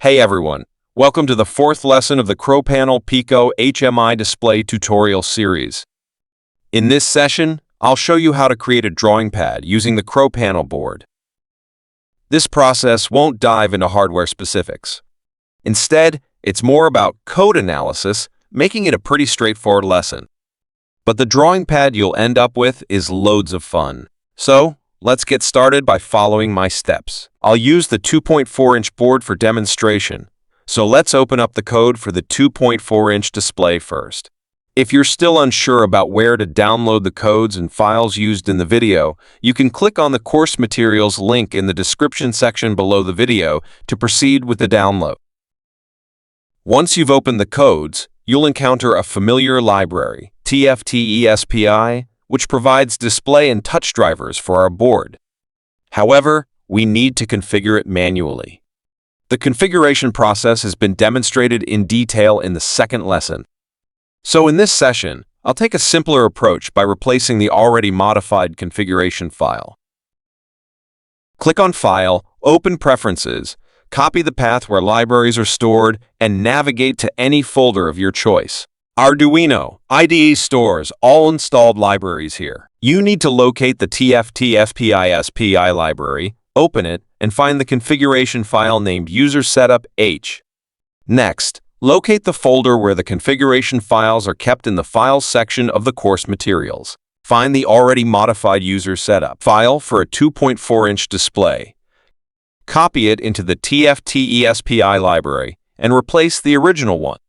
Hey everyone, welcome to the fourth lesson of the CrowPanel Pico HMI Display tutorial series. In this session, I'll show you how to create a drawing pad using the CrowPanel board. This process won't dive into hardware specifics. Instead, it's more about code analysis, making it a pretty straightforward lesson. But the drawing pad you'll end up with is loads of fun. So, let's get started by following my steps. I'll use the 2.4-inch board for demonstration, so let's open up the code for the 2.4-inch display first. If you're still unsure about where to download the codes and files used in the video, you can click on the course materials link in the description section below the video to proceed with the download. Once you've opened the codes, you'll encounter a familiar library, TFT-ESPI, which provides display and touch drivers for our board. However, we need to configure it manually. The configuration process has been demonstrated in detail in the second lesson. So in this session, I'll take a simpler approach by replacing the already modified configuration file. Click on File, open Preferences, copy the path where libraries are stored, and navigate to any folder of your choice. Arduino IDE stores all installed libraries here. You need to locate the TFT-ESPI library, open it, and find the configuration file named user setup H. Next, locate the folder where the configuration files are kept in the Files section of the course materials. Find the already modified user setup file for a 2.4-inch display. Copy it into the TFT-ESPI library and replace the original one.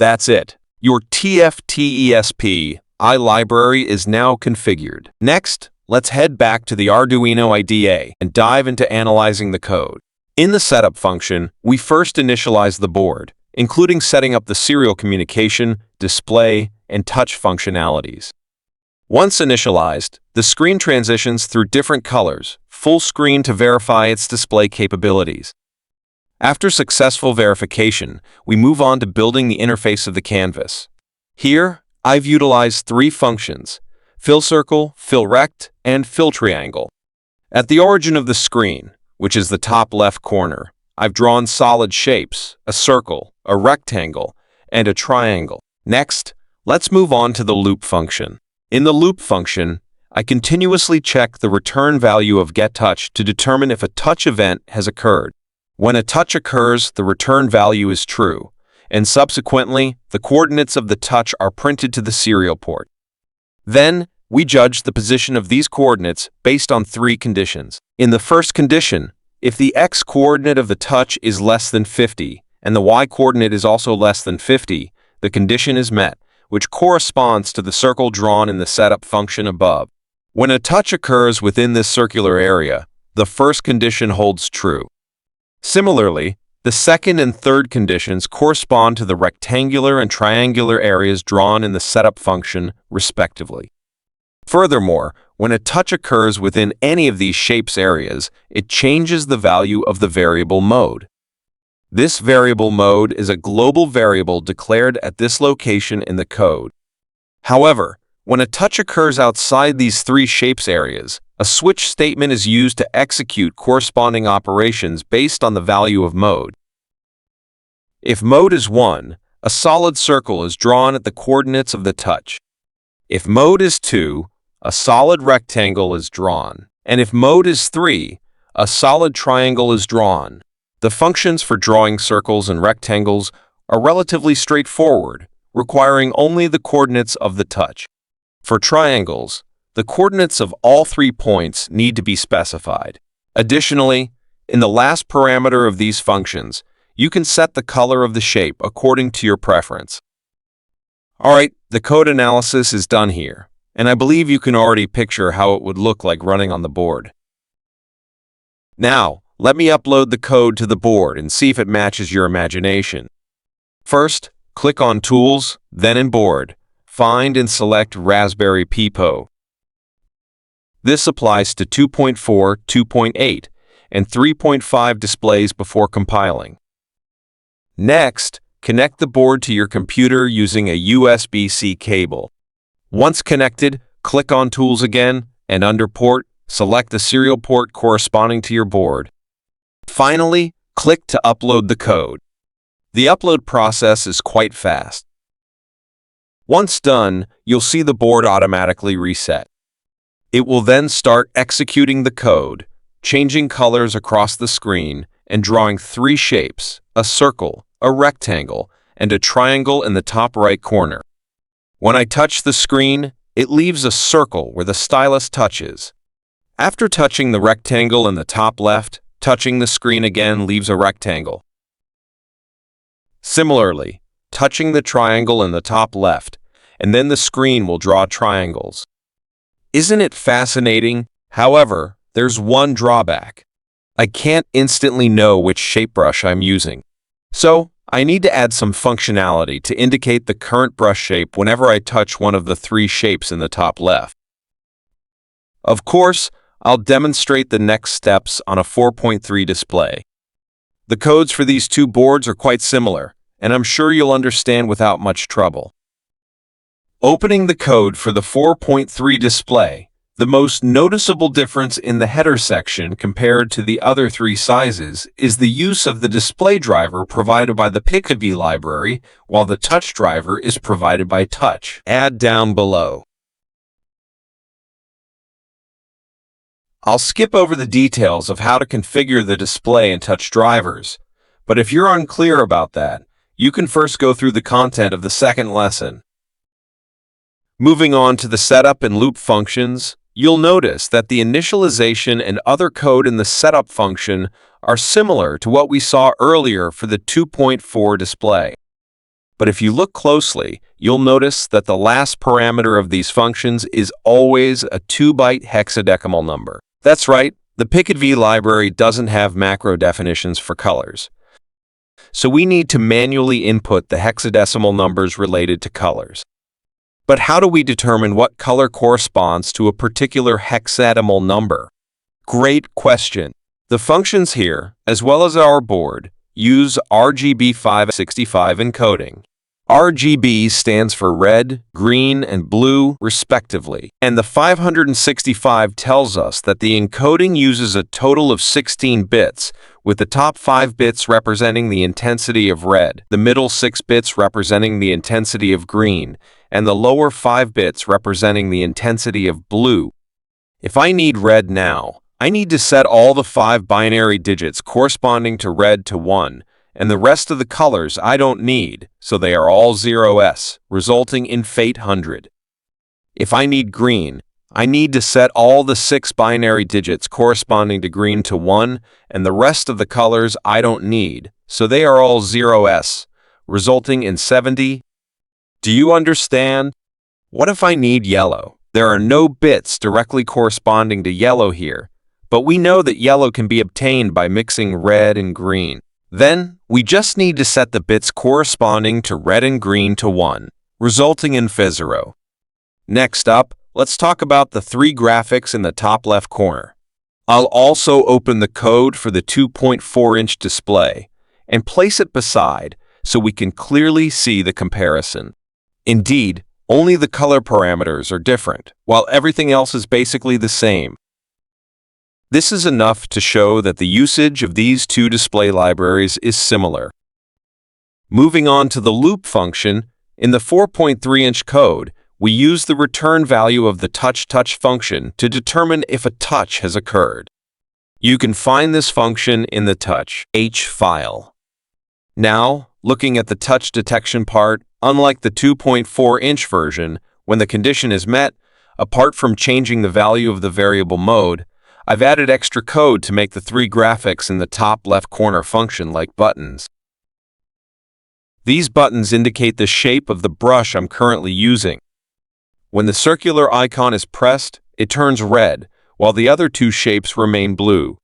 That's it. Your TFT-ESPI library is now configured. Next, let's head back to the Arduino IDE and dive into analyzing the code. In the setup function, we first initialize the board, including setting up the serial communication, display, and touch functionalities. Once initialized, the screen transitions through different colors, full screen to verify its display capabilities. After successful verification, we move on to building the interface of the canvas. Here, I've utilized three functions: fill circle, fill rect, and fill triangle. At the origin of the screen, which is the top left corner, I've drawn solid shapes: a circle, a rectangle, and a triangle. Next, let's move on to the loop function. In the loop function, I continuously check the return value of getTouch to determine if a touch event has occurred. When a touch occurs, the return value is true, and subsequently, the coordinates of the touch are printed to the serial port. Then, we judge the position of these coordinates based on three conditions. In the first condition, if the x-coordinate of the touch is less than 50, and the y-coordinate is also less than 50, the condition is met, which corresponds to the circle drawn in the setup function above. When a touch occurs within this circular area, the first condition holds true. Similarly, the second and third conditions correspond to the rectangular and triangular areas drawn in the setup function, respectively. Furthermore, when a touch occurs within any of these shapes areas, it changes the value of the variable mode. This variable mode is a global variable declared at this location in the code. However, when a touch occurs outside these three shapes areas, a switch statement is used to execute corresponding operations based on the value of mode. If mode is 1, a solid circle is drawn at the coordinates of the touch. If mode is 2, a solid rectangle is drawn. And if mode is 3, a solid triangle is drawn. The functions for drawing circles and rectangles are relatively straightforward, requiring only the coordinates of the touch. For triangles, the coordinates of all 3 points need to be specified. Additionally, in the last parameter of these functions, you can set the color of the shape according to your preference. Alright, the code analysis is done here, and I believe you can already picture how it would look like running on the board. Now, let me upload the code to the board and see if it matches your imagination. First, click on Tools, then in Board. Find and select Raspberry Pico. This applies to 2.4, 2.8, and 3.5 displays before compiling. Next, connect the board to your computer using a USB-C cable. Once connected, click on Tools again, and under Port, Select the serial port corresponding to your board. Finally, click to upload the code. The upload process is quite fast. Once done, you'll see the board automatically reset. It will then start executing the code, changing colors across the screen, and drawing three shapes: a circle, a rectangle, and a triangle in the top right corner. When I touch the screen, it leaves a circle where the stylus touches. After touching the rectangle in the top left, touching the screen again leaves a rectangle. Similarly, touching the triangle in the top left, and then the screen will draw triangles. Isn't it fascinating? However, there's one drawback. I can't instantly know which shape brush I'm using. So, I need to add some functionality to indicate the current brush shape whenever I touch one of the three shapes in the top left. Of course, I'll demonstrate the next steps on a 4.3 display. The codes for these two boards are quite similar, and I'm sure you'll understand without much trouble. Opening the code for the 4.3 display, the most noticeable difference in the header section compared to the other three sizes is the use of the display driver provided by the Pico library, while the touch driver is provided by Touch. Add down below. I'll skip over the details of how to configure the display and touch drivers, but if you're unclear about that, you can first go through the content of the second lesson. Moving on to the setup and loop functions, you'll notice that the initialization and other code in the setup function are similar to what we saw earlier for the 2.4 display. But if you look closely, you'll notice that the last parameter of these functions is always a 2-byte hexadecimal number. That's right, the Pico library doesn't have macro definitions for colors. So we need to manually input the hexadecimal numbers related to colors. But how do we determine what color corresponds to a particular hexadecimal number? Great question. The functions here, as well as our board, use RGB 565 encoding. RGB stands for red, green, and blue, respectively, and the 565 tells us that the encoding uses a total of 16 bits, with the top 5 bits representing the intensity of red, the middle 6 bits representing the intensity of green, and the lower 5 bits representing the intensity of blue. If I need red now, I need to set all the 5 binary digits corresponding to red to 1, and the rest of the colors I don't need, so they are all 0s, resulting in Fate 100. If I need green, I need to set all the 6 binary digits corresponding to green to 1, and the rest of the colors I don't need, so they are all 0s, resulting in 70. Do you understand? What if I need yellow? There are no bits directly corresponding to yellow here, but we know that yellow can be obtained by mixing red and green. Then, we just need to set the bits corresponding to red and green to 1, resulting in F0. Next up, let's talk about the 3 graphics in the top left corner. I'll also open the code for the 2.4-inch display and place it beside so we can clearly see the comparison. Indeed, only the color parameters are different, while everything else is basically the same. This is enough to show that the usage of these two display libraries is similar. Moving on to the loop function, in the 4.3-inch code, we use the return value of the touch function to determine if a touch has occurred. You can find this function in the touch h file. Now, looking at the touch detection part, unlike the 2.4-inch version, when the condition is met, apart from changing the value of the variable mode, I've added extra code to make the 3 graphics in the top left corner function like buttons. These buttons indicate the shape of the brush I'm currently using. When the circular icon is pressed, it turns red, while the other 2 shapes remain blue.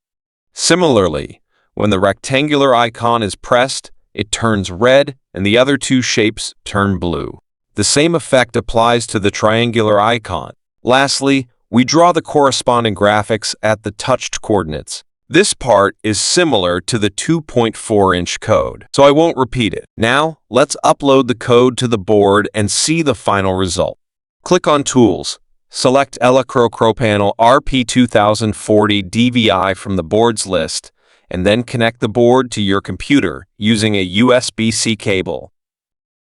Similarly, when the rectangular icon is pressed, it turns red and the other 2 shapes turn blue. The same effect applies to the triangular icon. Lastly, we draw the corresponding graphics at the touched coordinates. This part is similar to the 2.4-inch code, so I won't repeat it. Now, let's upload the code to the board and see the final result. Click on Tools, select Elecrow CrowPanel RP2040 DVI from the board's list, and then connect the board to your computer using a USB-C cable.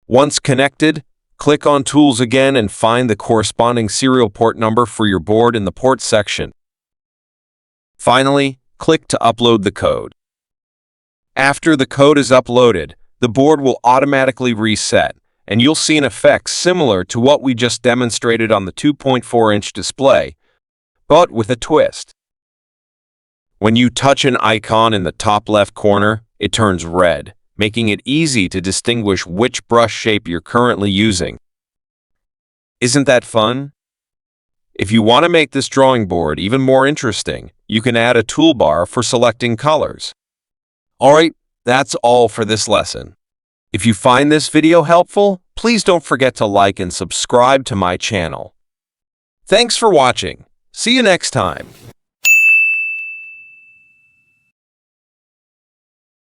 Once connected, click on Tools again and find the corresponding serial port number for your board in the port section. Finally, click to upload the code. After the code is uploaded, the board will automatically reset, and you'll see an effect similar to what we just demonstrated on the 2.4-inch display, but with a twist. When you touch an icon in the top left corner, it turns red, making it easy to distinguish which brush shape you're currently using. Isn't that fun? If you want to make this drawing board even more interesting, you can add a toolbar for selecting colors. Alright, that's all for this lesson. If you find this video helpful, please don't forget to like and subscribe to my channel. Thanks for watching. See you next time.